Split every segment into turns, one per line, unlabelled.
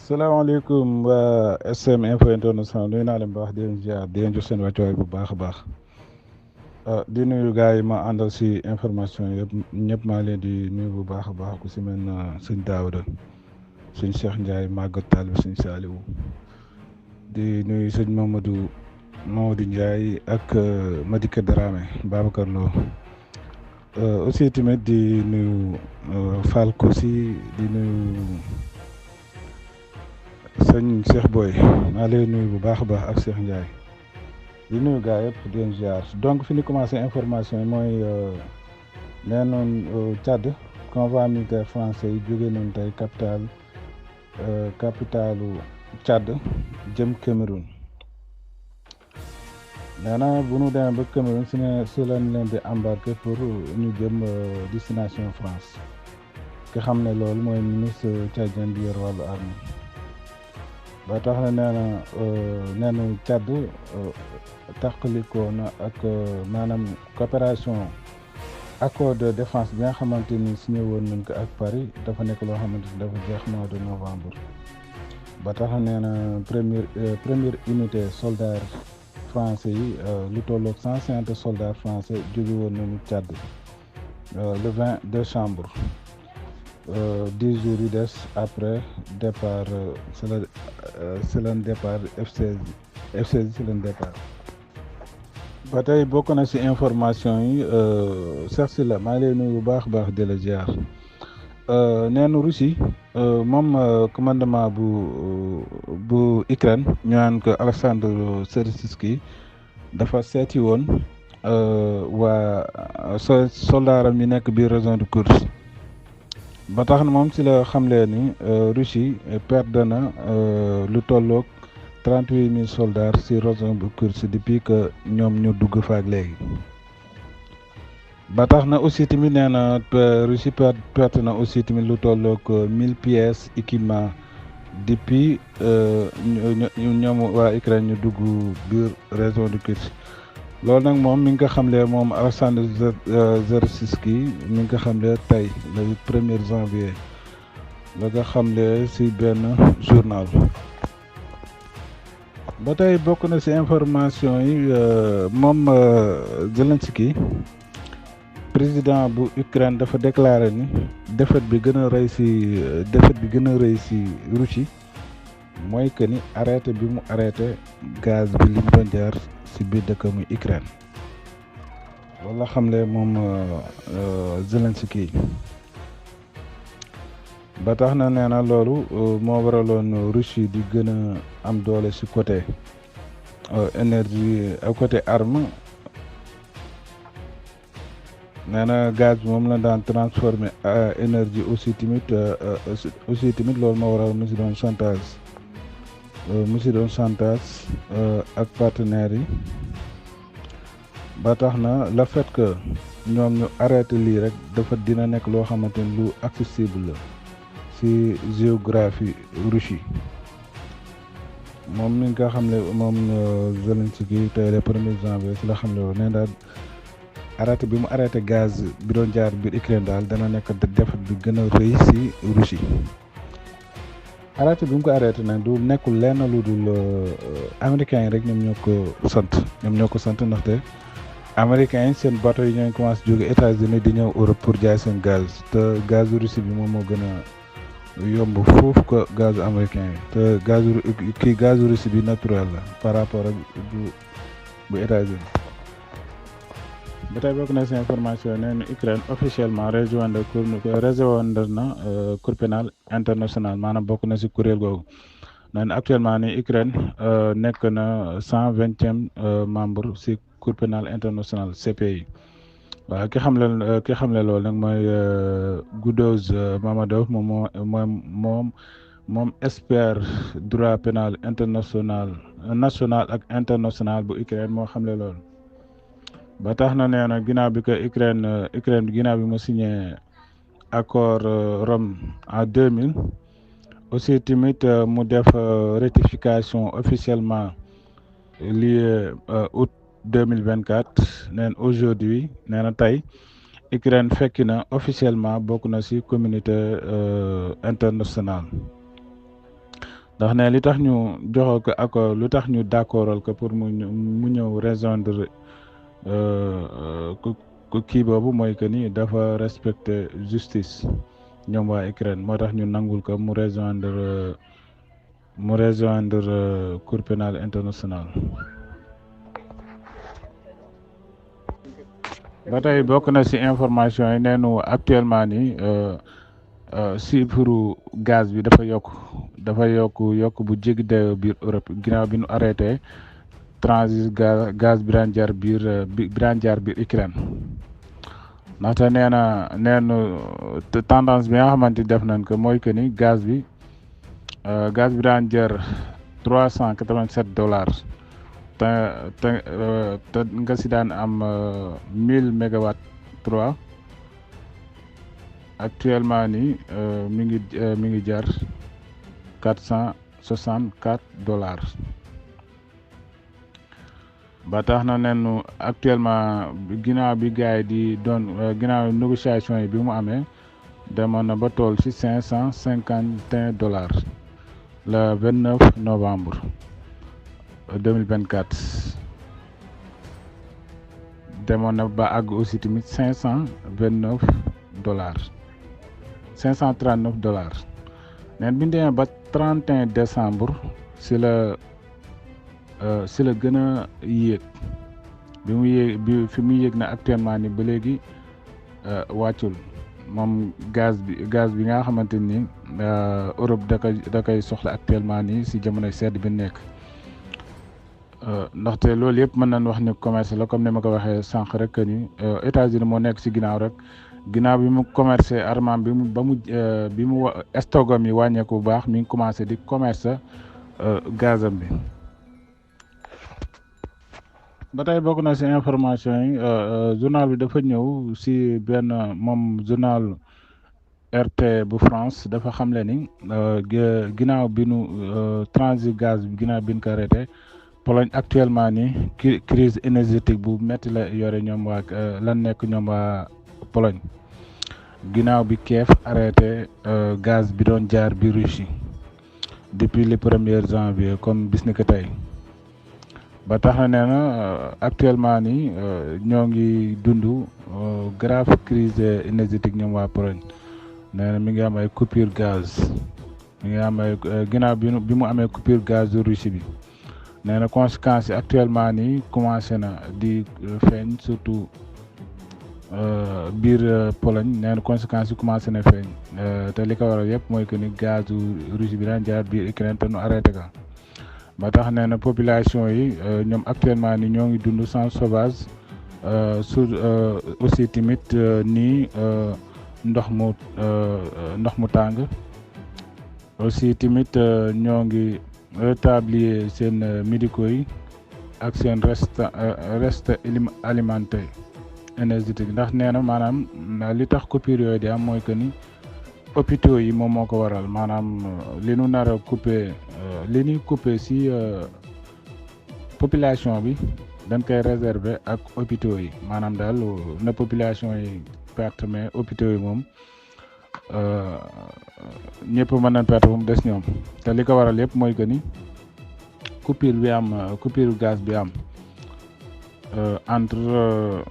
salaamaaleykum waa SM Info International nuyu naa leen bu baax di leen ziar di leen jox seen wàccuwaay bu baax a baax di nuyu gars yi ma àndal si information yëpp ñëpp maa leen di nuyu bu baax a baax ku si mel na sëñ Daouda sëñ Cheikh Ndiaye Maguette Tall bi sëñ Saliou di nuyu sëñ Mamadou Ndiaye ak Madické Dramé Babacar Lo aussi tamit di nuyu Fall Kosi di nuyu. sëñ Cheikh Boy maa lay nuyu bu baax a baax ak Cheikh Ndiaye di nuyu gars yëpp di leen ziar donc fi ñu commencé information yi mooy nee noon Tchad convoi militaire français yi jógee noonu tey capitalu Tchad jëm Cameroun nee na bu ñu demee ba Cameroun si lañ leen di embarquer pour ñu jëm destination France ki xam ne loolu mooy ministre tchadien bi yor wàllu armée ba tax na nee na Tchad tàqalikoo na ak maanaam coopération accord de défense bi nga xamante ni signé woon nañ ko ak Paris dafa nekk loo xamante ni dafa jeex mois de novembre ba tax na nee na première unité soldats français yi lu tolloog 150 soldats français jóge woon nañu Tchad le 20 décembre 10 jours yi des après départ c'est le départ F16 c'est le départ ba tey bokk na ci information yi Cheikh Sylla maa ngi lay nuyu bu baax baax di la ziar nee na Russie moom commandement bu Ukraine ñu naan ko Alexandre Syrskyi dafa seeti woon waa soldaaram yi nekk biir région de Kursk ba tax na moom ci la xamlee ni Russie perdre na lu tolloog 38 000 soldats ci région bu Kursk depuis que ñoom ñu dugg faak léegi ba tax na aussi tamit nee na Russie perte na aussi tamit lu tolloog 1000 pièces équipement depuis ñoom waa Ukraine ñu dugg biir région du Kursk loolu nag moom mi ngi ko xamlee moom Alexandre Syrskyi mi ngi ko xamlee tey le 1er janvier la nga xamlee ci benn journal ba tey bokk na ci information yi moom Zelensky président bu Ukraine dafa déclaré ni défaite bi gën a rëy ci Russie mooy que ni arrêté bi mu arrêté gaz bi li mu doon jaar ci biir dëkk muy Ukraine loolu la xamle moom Zelensky ba tax na nee na loolu moo waraloon Russie di gën a am doole ci côté énergie ak côté arme nee na gaz bi moom la daan transformer énergie aussi tamit loolu moo waral mu ci doon chantage ak partenaires yi ba tax na le fait que ñoom ñu arrêté lii rek dina nekk loo xamante ni lu accessible la ci géographie Russie moom mi nga xam ne moom Zelensky tey le 1er janvier ci la xam ne woon nee daal arrêté bi mu arrêté gaz bi doon jaar biir Ukraine daal dana nekk défaite bi gën a rëy ci Russie arrêté bi mu ko arrêté nag du nekkul lenn lu dul américains yi rek ñoom ñoo ko sant ndaxte américains yi seen bateau yi ñooy commencé jóge États-Unis di ñëw Europe pour jaay seen gaz te gazu Russie bi moom moo gën a yomb foofu ko gazu américain yi te gazu Russie bi naturel la par rapport ak bu États-Unis ba tey bokk na ci information nee na Ukraine officiellement rejoindre na Cour pénale internationale maanaam bokk na ci kuréel googu nee na actuellement ni Ukraine nekk na 120e membre ci Cour pénale internationale CPI waaw ki xamle loolu nag mooy Goudos Mamadov moom expert droit pénal national ak international bu Ukraine moo xamle loolu ba tax na nee na ginnaaw bi ko Ukraine ginnaaw bi mu signé accord Rome en 2000 aussi tamit mu def rectification officiellement lié août 2024 nee na aujourd'hui nee na tey Ukraine fekki na officiellement bokk na ci communauté internationale ndax ne li tax ñu joxo ko accord lu tax ñu d'accordal ko pour mu ñëw rejoindre kii boobu mooy que ni dafa respecter justice ñoom waa Ukraine moo tax ñu nangul ko mu rejoindre Cour pénale internationale. ba tey bokk na ci information yi neenu actuellement nii chiffre gaz bi dafa yokk bu jéggi dayoo biir Europe ginnaaw bi ñu arrêté transit gaz bi daan jaar biir Ukraine ndaxte neenu tendance bi nga xamante def nañ ko mooy que ni gaz bi daan jar $387 te nga si daan am 1000 mégawatts 3 actuellement nii mi ngi jar $464 ba tax na neenu actuellement ginnaaw bi gars yi di doon ginnaaw négociation yi bi mu amee demoon na ba tool ci $551 le 29 novembre 2024 demoon na ba àgg aussi tamit $539 neen bi ñu demee ba 31 décembre si la gën a yéeg fi mu yéeg na actuellement ni ba léegi wàccul moom gaz bi nga xamante ni Europe da koy soxla actuellement nii si jamonoy sedd bi nekk ndaxte loolu yëpp mën nañ wax ni commerce la comme ni ma ko waxee sànq rek que ni États-Unis moo nekk si ginnaaw rek ginnaaw bi mu commercé armam bi mu stogam yi wàññeeku bu baax mi ngi commencé di commerce gazam bi. ba tey bokk na si information yi journal bi dafa ñëw si benn moom journal RT bu France dafa xamle ni ginnaaw bi nu transit gaz bi ginnaaw bi ñu ko arrêté Pologne actuellement ni crise énergétique bu metti la yore ñoom waa ñoom waa Pologne ginnaaw bi Kiev arrêté gaz bi doon jaar bi Russie depuis le 1er janvier comme bis ni ko tey ba tax na nee na actuellement nii ñoo ngi dund grave crise énergétique ñoom waa Pologne nee na mi ngi am ay coupure gaz mi ngi am ay ginnaaw bi mu amee coupure gaz de Russie bi nee na conséquences yi actuellement nii commencé na di feeñ surtout biir Pologne nee na conséquences yi commencé na feeñ te li ko waral yëpp mooy que ni gazu Russie bi daan jaar biir Ukraine te nu arrêté ka ba tax nee na population yi ñoom actuellement ni ñoo ngi dund sans sauvage aussi tamit nii ndox mu tàng aussi tamit ñoo ngi rétablir seen médicaux yi ak seen reste alimentaire énergétique ndax nee na maanaam li tax coupure yooyu di am mooy que ni hôpitaux yi moom moo ko waral maanaam li nu nar a coupé li ñuy coupé si population bi dañ koy réserver ak hôpitaux yi maanaam daal na population yi perte mais hôpitaux yi moom ñëpp mën nañ perte bu mu des ñoom te li ko waral yëpp mooy que ni coupure gaz bi am entre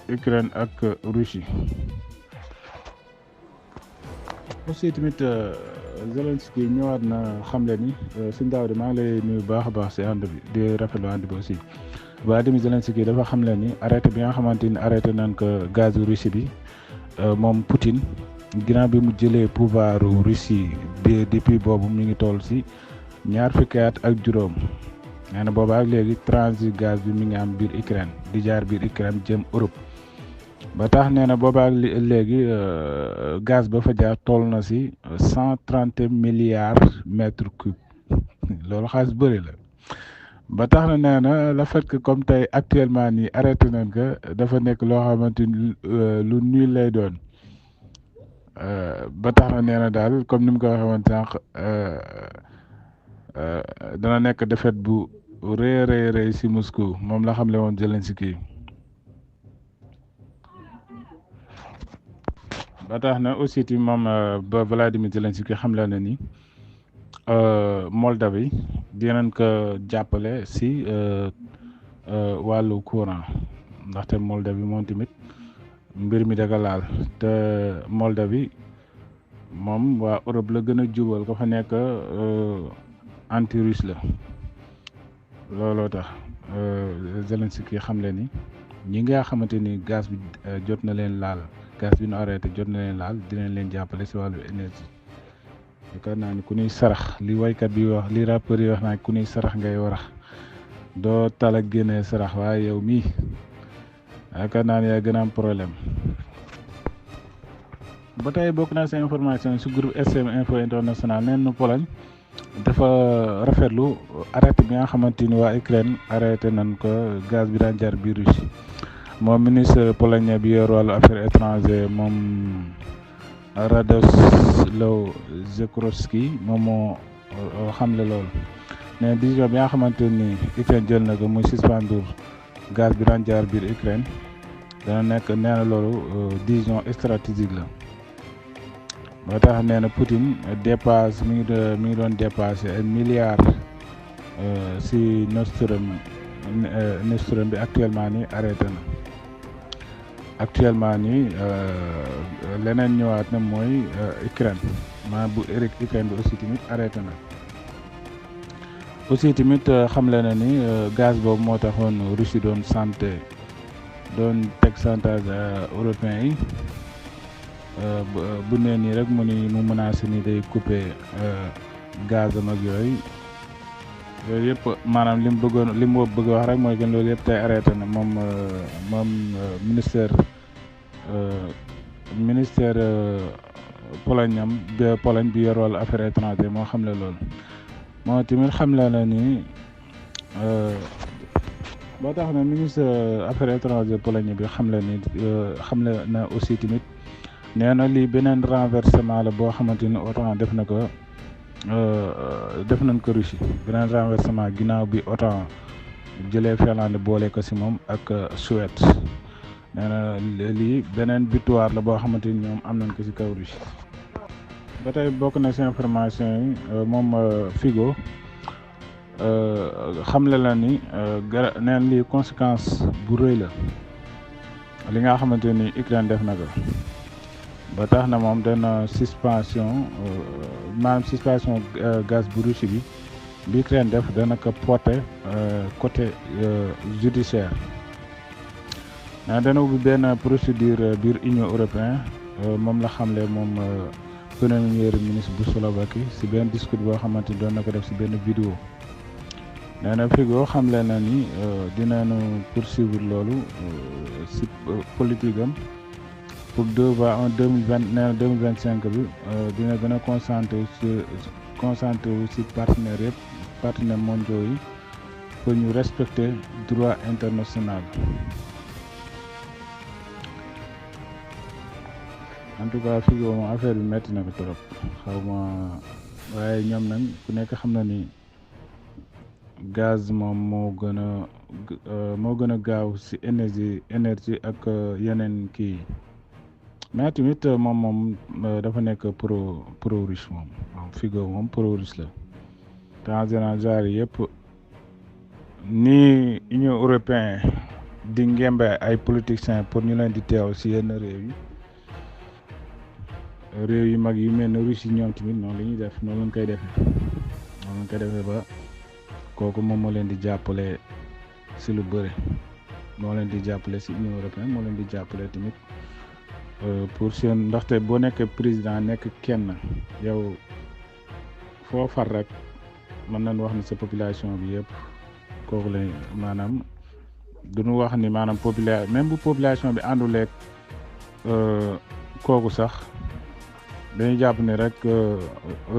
Ukraine ak Russie. aussi tamit Zelensky ñëwaat na xamle ni suñu daaw de maa ngi lay nuyu baax a baax si ànd bi di rafetlu ànd bi aussi waaye tamit Zelensky dafa xamle ni arrêté bi nga xamante ni arrêté nañ ko gaz Russie bi moom Poutine ginnaaw bi mu jëlee pouvoir Russie depuis boobu mi ngi toll si 2 fukki at ak juróom nee na booba ak léegi transit gaz bi mi ngi am biir Ukraine di jaar biir Ukraine jëm Europe. ba tax nee na boobaa léegi gaz ba fa jaar toll na si 130 milliards mètres cubes loolu xaalis bëri la ba tax na nee na le fait que comme tey actuellement nii arrêté nañ ko dafa nekk loo xamante ni lu nul lay doon ba tax na nee na daal comme ni mu ko waxee woon sànq dana nekk défaite bu rëy si Moscou moom la xamle woon Zelensky ba tax na aussi ti moom ba Vladimir Zelensky xam la na ni Moldavie dinañ ko jàppale si wàllu courant ndaxte Moldavie moom tamit mbir mi daga laal te Moldavie moom waa Europe la gën a jubal ko fa nekk anti-russe la looloo tax Zelensky xam le ni ñi nga xamante ni gaz bi jot na leen laal gaz bi nu arrêté jot na leen laal dinañ leen jàppale si wàllu énergie yaakaar naa ni ku ñuy sarax li waykat bi wax li rappeur yi wax naa ku ñuy sarax ngay warax doo tal ak génnee sarax waaye yow mii yaakaar naa ni yaa gën a am problème. ba tey bokk naa sa information si groupe SM Info International neen na Pologne dafa rafetlu arrêté bi nga xamante ni waa Ukraine arrêté nañ ko gaz bi daan jaar biir Russie moom ministre polonais bi yor wàllu affaires étrangères moom Radoslaw Sikorski moom moo xamle loolu ne décision bi nga xamante ni Ukraine jël na ko muy suspendre gaz bi daan jaar biir Ukraine dana nekk nee na loolu décision stratégique la. moo tax nee na Poutine dépasse mi ngi doon dépassé ay milliards si Nord Stream bi actuellement nii arrêté na actuellement nii leneen ñëwaat na mooy Ukraine maanaam bu Ukraine bi aussi tamit arrêté na aussi tamit xamle na ni gaz boobu moo taxoon Russie doon teg chantage européen yi. bu nee nii rek mu menacé ni day couper gaz am ak yooyu yëpp maanaam li mu bëgg wax rek mooy que loolu yëpp tey arrêté na moom ministère Pologne bi yor wàllu affaires étrangères moo xam ne loolu moo tamit xam la na ni boo tax na ministre affaires étrangères Pologne bi xam la na aussi tamit nee na lii beneen renversement la boo xamante ni OTAN def nañ ko Russie beneen renversement ginnaaw bi OTAN jëlee Finlande boole ko si moom ak Suède nee na lii beneen victoire la boo xamante ni ñoom am nañ ko si kaw Russie. ba tey bokk na si information yi moom Figo xamle la ni neen lii conséquence bu rëy la li nga xamante ni Ukraine def na ko. ba tax na moom dana suspension gaz bu Russie bi Ukraine def dana ko porter côté judiciaire dana ubbi benn procédure biir Union européenne moom la xamle moom premier ministre bu Slovaquie si benn discours boo xamante ni doon na ko def si benn vidéo nee na Figo xamle na ni dinañu poursuivre loolu si politique am pour 2025 bi dina gën a concentré wu ci partenaires mondiaux yi pour ñu respecter droit international. en tout cas fii moom affaire bi metti na ko trop xaw ma waaye ñoom nag ku nekk xam na ni gaz moom moo gën a gaaw ci énergie ak yeneen kii. mais tamit moom dafa nekk pro russe moom Figo moom pro russe la te en général genre yëpp ni Union européenne di ngembe ay politiciens pour ñu leen di teew si yenn réew yu mag yu mel ne Russie ñoom tamit noonu la ñuy def noonu lañ koy defee ba kooku moom moo leen di jàppale si lu bëri moo leen di jàppale si Union européenne moo leen di jàppale tamit. pour seen ndaxte boo nekkee président nekk kenn yow foo far rek mën nañ wax ni sa population bi yëpp kooku la maanaam duñu wax ni maanaam même bu population bi ànduleeg kooku sax dañuy jàpp ni rek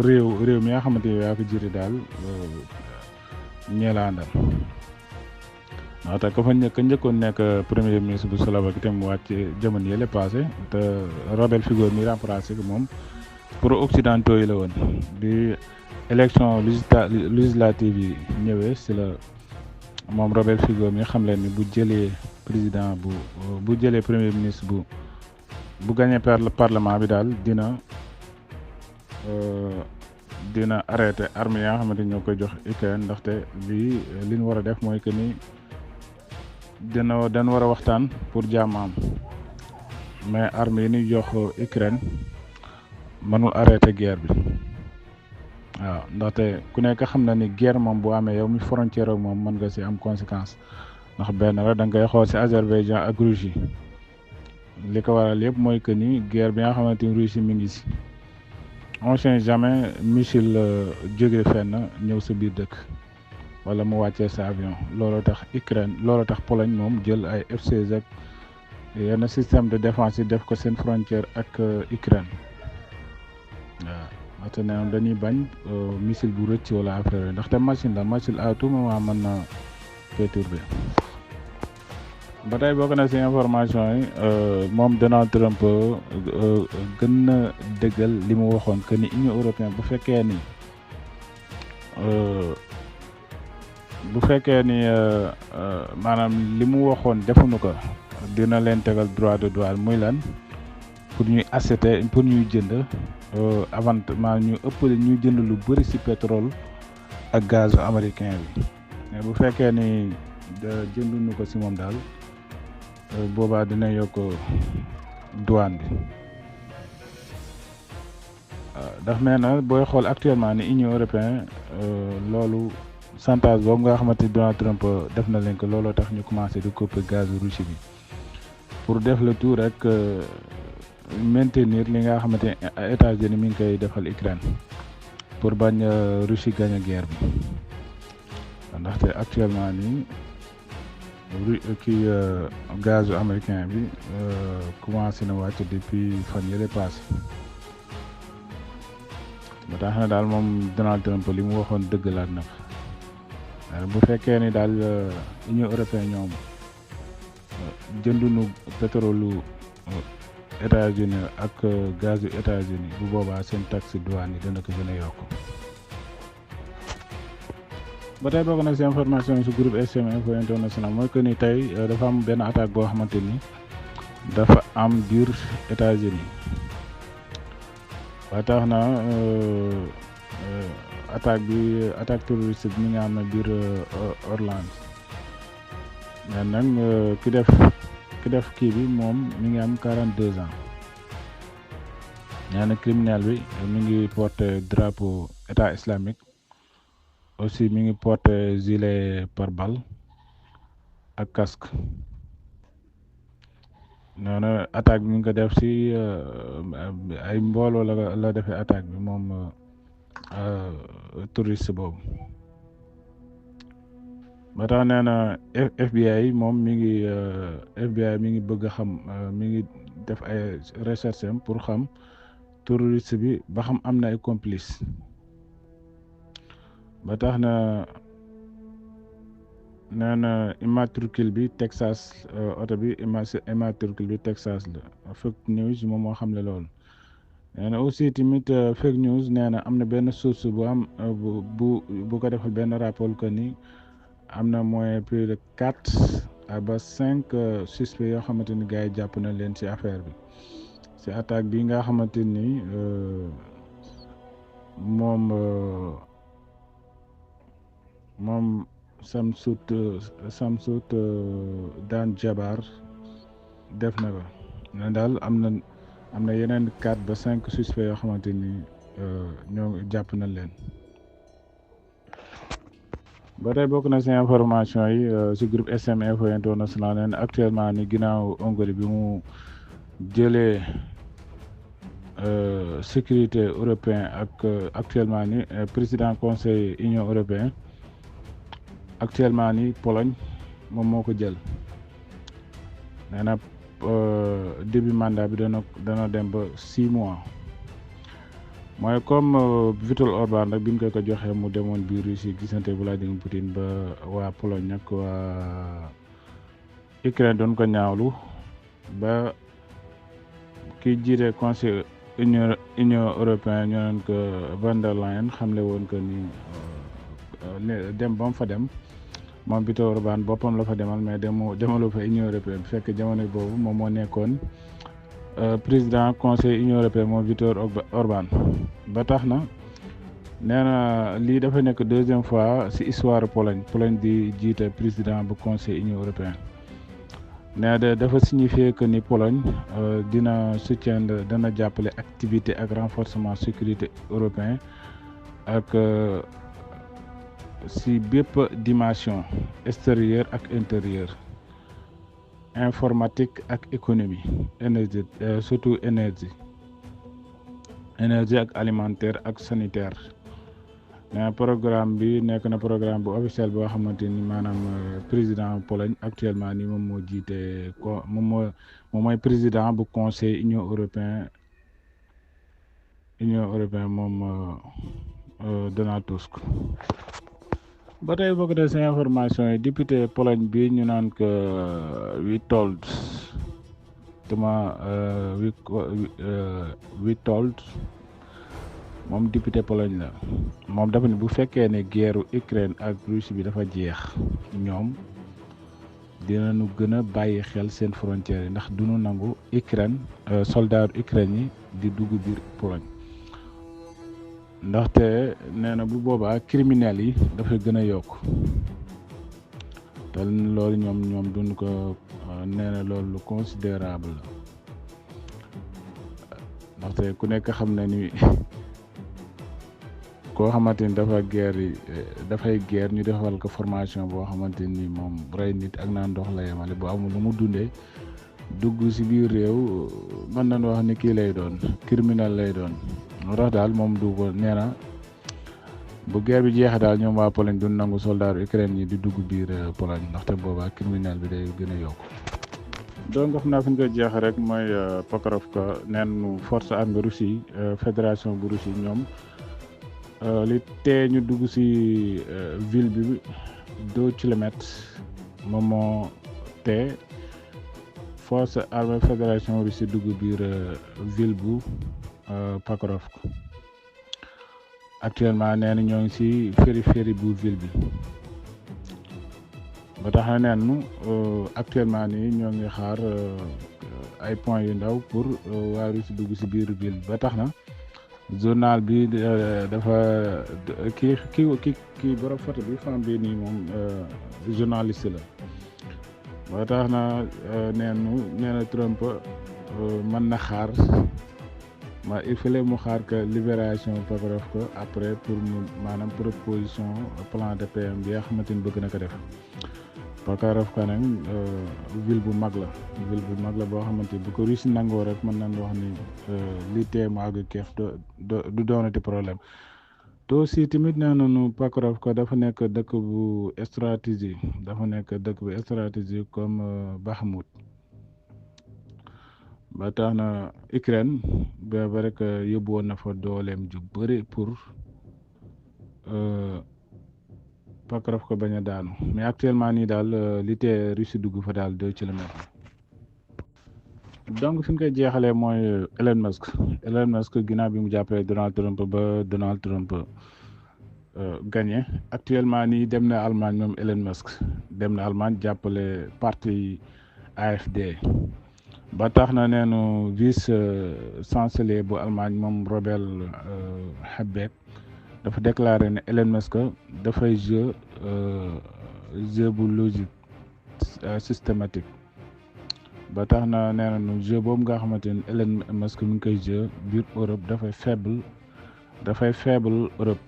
réew mi nga xamante ni yaa ko jëri daal ñeelaandal ndaxte ka njëkkoon nekk premier ministre bu Slovaquie te mu wàcc jamono yële passé te Robert Fico mi remplacé ko moom pro occidentaux yi la woon di élection législative yi ñëwee si la moom Robert Fico mi xam leen ni bu jëlee président bu jëlee premier ministre bu gagné parlement bi daal dina arrêté armes yi nga xamante ñoo koy jox Ukraine ndaxte lii li ñu war a def mooy que ni dañ war a waxtaan pour jàmm am mais armes yi ñuy jox Ukraine mënul arrêté guerre bi waaw ndaxte ku nekk xam na ni guerre moom bu amee yow mi frontière ak moom mën nga ci am conséquence ndax benn rek da ngay xool ci Azerbaïdjan ak Russie li ko waral yëpp mooy que ni guerre bi nga xamante ni Russie mi ngi ci on sait jamais missile jóge fenn ñëw sa biir dëkk wala mu wàccee sa avion looloo tax Ukraine looloo tax Pologne moom jël ay F-16 ak yenn système de défense yi def ko seen frontière ak Ukraine waaw waxte ne dañuy bañ missile bu rëcc wala affaire ndaxte machine à tout moment mën na perturber. ba tey bokk na ci information yi moom Donald Trump gën na dëggal li mu waxoon que ni Union européenne bu fekkee ni maanaam li mu waxoon defuñu ko dina leen tegal droit de douane muy lan pour ñuy acheter pour ñuy jënd avant maanaam ñu ñuy jënd lu bëri ci pétrole ak gaz américain bi mais bu fekkee ni jënduñu ko ci moom daal boobaa dina yokk douane bi daf nee na booy xool actuellement ni Union européenne loolu chantage boobu nga xamante ni Donald Trump def na leen ko looloo tax ñu commencé di couper gaz Russie bi pour def le tout rek maintenir li nga xamante ne États-Unis mi ngi koy defal Ukraine pour bañ Russie gagne guerre bi ndaxte actuellement nii kii gaz américain bi commencé na wàcc depuis fan yële passé ba tax na daal moom Donald Trump li mu waxoon dëggalaat na bu fekkee ni daal Union européenne ñoom jënduñu pétrole États-Unis ak gazu États-Unis bu boobaa seen taxe douane yi dana ko gën a yokk. ba tey bokk na ci information yi ci groupe SM Info International mooy que ni tey dafa am benn attaque boo xamante ni dafa am biir États-Unis ba tax na attaque terroriste bi mi ngi am na biir Orlando mais nag ki def kii bi moom mi ngi am 42 ans nee na criminel bi mi ngi porté drapeau état islamique aussi mi ngi porté gilet pare-balles ak casque nee na attaque bi mi ngi ko def ci ay mbooloo la defee attaque bi moom touriste boobu ba tax nee na FBI moom mi ngi bëgg a xam mi ngi def ay recherche pour xam terroriste bi ba xam am na ay complice ba tax na nee na immatricule bi Texas oto bi immatricule bi Texas la fake news moom moo xam ne loolu nee na aussi tamit fake news nee na am na benn source bu am bu ko defal benn rapport que ni am na moins plus de 4 ba 5 suspects yoo xamante ni gars yi jàpp na leen ci affaire bi ci attaque bi nga xamante ni moom Samsut Dan Jabar def na ko ne daal am na yeneen 4 ba 5 suspects yoo xamante ni ñoo jàpp na leen. ba tey bokk na ci information yi ci groupe SM Info International neen actuellement ni ginnaaw Hongrie bi mu jëlee sécurité européen ak actuellement ni président conseil union européen actuellement ni Pologne moom moo ko jël nee na début mandat bi dana dem ba 6 mois mooy comme Viktor Orban rek bi ñu ko joxee mu demoon biir Russie gisante Vladimir Poutine ba waa Pologne ak waa Ukraine doon ko ñaawlu ba ki jiite conseil union européen ñoo naan ko von der Leyen xamle woon que ni dem ba mu fa dem moom Viktor Orban boppam la fa demal mais demalu fa union européenne fekk jamono boobu moom moo nekkoon président conseil union européenne moom Viktor Orban ba tax na nee na lii dafa nekk deuxième fois ci histoire Pologne di jiite président bu conseil union européen nee na dafa signifier que ni Pologne dina soutiendre dana jàppale activité ak renforcement sécurité européen ak ci bépp dimension extérieure ak intérieure informatique ak économie énergie surtout énergie ak alimentaire ak sanitaire nee programme bi nekk na programme bu officiel boo xamante ni maanaam président Pologne actuellement ni moom moo jiite ko moom mooy président bu conseil union européen moom Donald Tusk. ba tey bokk na ci information yi député Pologne bi ñu naan ko Witold moom député Pologne la moom dafa ne bu fekkee ne guerru Ukraine ak Russie bi dafa jeex ñoom dinañu gën a bàyyi xel seen frontières yi ndax duñu nangu Ukraine soldat Ukraine yi di dugg biir Pologne ndaxte nee na bu boobaa criminels yi dafay gën a yokk te loolu ñoom duñ ko nee na loolu lu considérable la ndaxte ku nekk xam na ni koo xamante ni dafay guerre ñu defal ko formation boo xamante ni moom rey nit ak naan ndox la yemale bu amul lu mu dundee dugg ci biir réew mën nañu wax ni kii lay doon criminel lay doon moo tax daal moom du ko nee na bu guerre bi jeexee daal ñoom waa Pologne du nangu soldat Ukraine yi di dugg biir Pologne ndaxte boobaa criminel bi day gën a yokk. donc xam naa fi ñu koy jeexee rek mooy Pokrovka neen force armée Russie fédération bu Russie ñoom li tee ñu dugg ci ville bi 2 kilomètres moom moo tee force armée fédération Russie dugg biir ville bu Pokrovka actuellement nee na ñoo ngi ci périphérie bu ville bi ba tax na neen actuellement nii ñoo ngi xaar ay points yu ndaw pour waa Russie dugg ci biir ville bi ba tax na journal bi dafa kii borom photo bi femme bi nii moom journaliste la ba tax na nee na Trump mën na xaar il fallait mu xaar que libération Pokrovka après pour mu maanaam proposition plan de paix bi nga xamante ni bëgg na ko def Pokrovka nag ville bu mag la boo xamante bu ko Russie nangoo rek mën nañ wax ni li tee mu àgg Kiev du doonati problème te aussi tamit nee nañu Pokrovka dafa nekk dëkk bu stratégie comme Bakhmout ba tax na Ukraine ba rek yóbbu woon na fa dooleem ju bëri pour Pokrovka bañ a daanu mais actuellement nii daal li tee Russie dugg fa daal 2 kilomètres donc fi ñu koy jeexalee mooy Elon Musk ginnaaw bi mu jàppale Donald Trump ba Donald Trump gagné actuellement nii dem na Allemagne moom Elon Musk dem na Allemagne jàppale parti AfD ba tax na neenu vice chancelier bu Allemagne moom Robert Habeck dafa déclaré ne Elon Musk dafay jeu bu logique systématique ba tax na nee nañu jeu boobu nga xamante ni Elon Musk mi ngi koy jeu biir Europe dafay faible Europe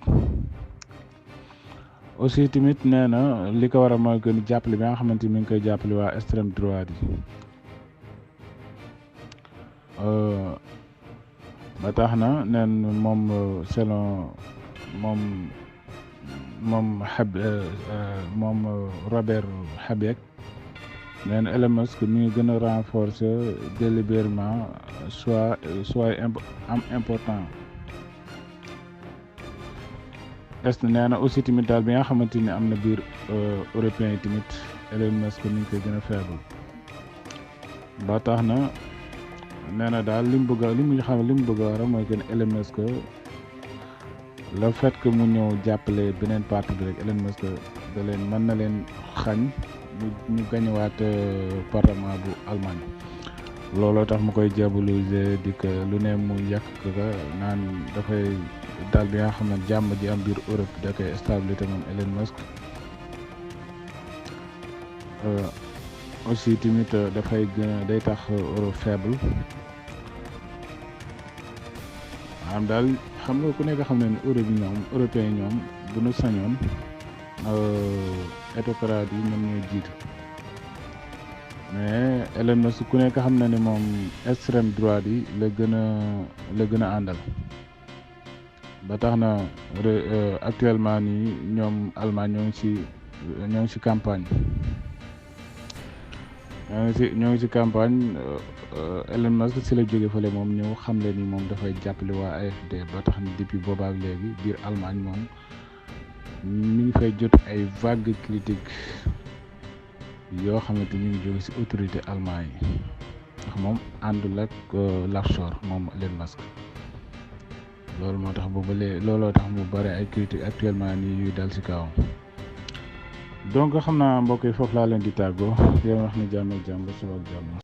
aussi tamit nee na li ko war a mooy que ni jàppale bi nga xamante ni mi ngi koy jàppale waa extrême droite yi ba tax na neen moom selon moom Robert Habeck nee na Elon Musk mi ngi gën a renforcer délibérément soit important est nee na aussi tamit daal bi nga xamante ni am na biir européen yi tamit Elon Musk mi ngi koy gën a faible ba tax na nee na daal li mu bëgg a war mooy que Elon Musk le fait que mu ñëw jàppale beneen parti bi rek Elon Musk da leen mën na leen xañ ñu gañewaat parlement bu Allemagne looloo tax mu koy diaboliser di que lu ne mu yàq ka naan dafay daal bi nga xam ne jàmm ji am biir Europe da koy stabilité moom Elon Musk. aussi tamit dafay gën a day tax euro faible maanaam daal xam nga ku nekk xam ne euro bi ñoom européen ñoom bu nu sañoon autocrate yi ñoom ñooy jiitu mais Elon Musk ku nekk xam na ne moom extrême droite yi la gën a àndal ba tax na actuellement nii ñoom Allemagne ñoo ngi ci campagne ñoo ngi ci campagne Elon Musk ci la jóge fële moom ñëw xamle ni moom dafay jàppale waa AfD ba tax ni depuis boobaak léegi biir Allemagne moom mi ngi fay jot ay vague critique yoo xamante ñu ngi jóge ci autorité allemand yi ndax moom àndul ak Larchor moom Elon Musk loolu moo tax looloo tax mu bare ay critique actuellement nii yuy dal ci kawam. donc xam naa mbokk yi foofu laa leen di tàggoo di leen wax ni jàmm ak jàmm ba suba ak jàmm.